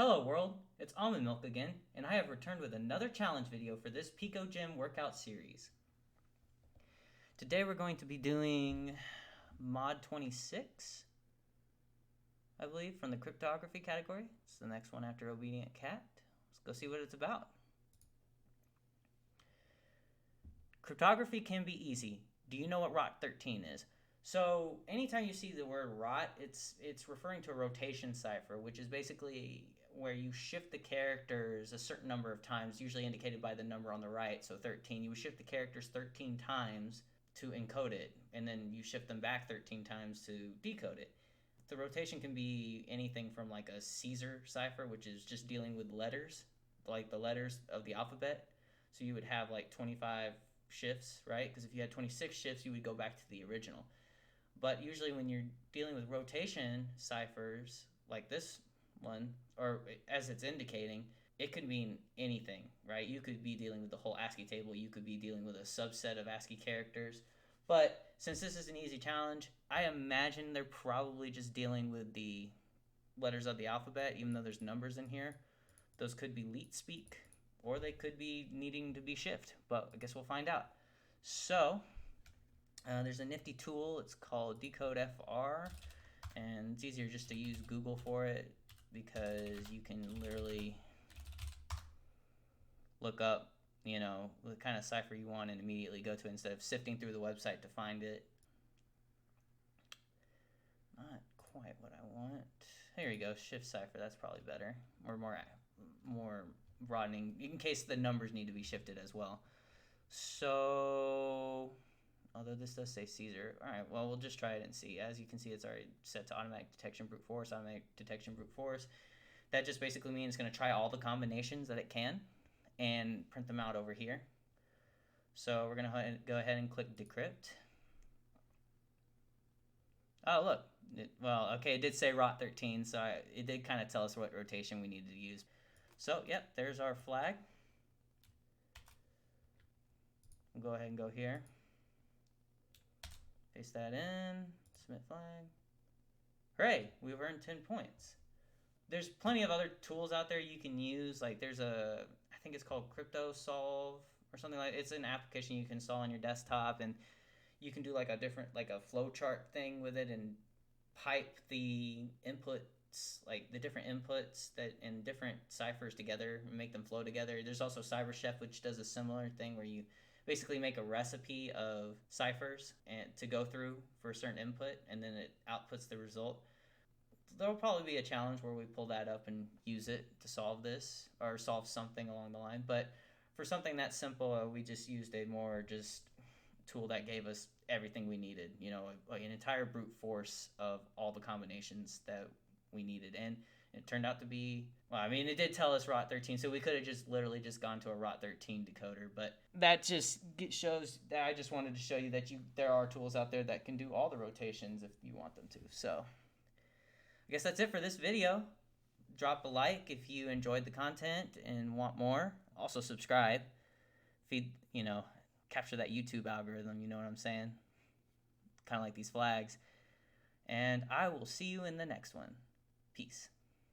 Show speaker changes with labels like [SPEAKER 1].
[SPEAKER 1] Hello world, it's Almond Milk again, and I have returned with another challenge video for this picoGym workout series. Today we're going to be doing mod 26, I believe, from the cryptography category. It's the next one after Obedient Cat. Let's go see what it's about. Cryptography can be easy. Do you know what rot 13 is? So anytime you see the word rot, it's referring to a rotation cipher, which is basically where you shift the characters a certain number of times, usually indicated by the number on the right. So 13, you would shift the characters 13 times to encode it, and then you shift them back 13 times to decode it. The rotation can be anything from like a Caesar cipher, which is just dealing with letters, like the letters of the alphabet. So you would have like 25 shifts, right? Because if you had 26 shifts, you would go back to the original. But usually when you're dealing with rotation ciphers like this one, or as it's indicating, it could mean anything, right? You could be dealing with the whole ASCII table. You could be dealing with a subset of ASCII characters. But since this is an easy challenge, I imagine they're probably just dealing with the letters of the alphabet, even though there's numbers in here. Those could be leet speak, or they could be needing to be shift, but I guess we'll find out. So there's a nifty tool. It's called decodefr, and it's easier just to use Google for it because you can literally look up, the kind of cipher you want and immediately go to it instead of sifting through the website to find it. Not quite what I want. Here you go, shift cipher. That's probably better, or more broadening in case the numbers need to be shifted as well. So although this does say Caesar. All right, well, we'll just try it and see. As you can see, it's already set to automatic detection brute force, That just basically means it's going to try all the combinations that it can and print them out over here. So we're going to go ahead and click decrypt. Oh, look. It did say rot 13, so it did kind of tell us what rotation we needed to use. So, yep, there's our flag. We'll go ahead and go here. Paste that in, submit flag. Hooray, we've earned 10 points. There's plenty of other tools out there you can use. Like there's I think it's called CryptoSolve or something like that. It's an application you can install on your desktop, and you can do like a flowchart thing with it and pipe the inputs, like the different inputs that and different ciphers together and make them flow together. There's also CyberChef, which does a similar thing where you basically make a recipe of ciphers and to go through for a certain input, and then it outputs the result. There'll probably be a challenge where we pull that up and use it to solve this or solve something along the line. But for something that simple, we just used a more just tool that gave us everything we needed, an entire brute force of all the combinations that we needed. And it turned out to be, it did tell us rot 13, so we could have just literally just gone to a rot 13 decoder, but that just shows that I just wanted to show you that there are tools out there that can do all the rotations if you want them to. So I guess that's it for this video. Drop a like if you enjoyed the content and want more. Also subscribe. Capture that YouTube algorithm, you know what I'm saying? Kind of like these flags. And I will see you in the next one. Peace.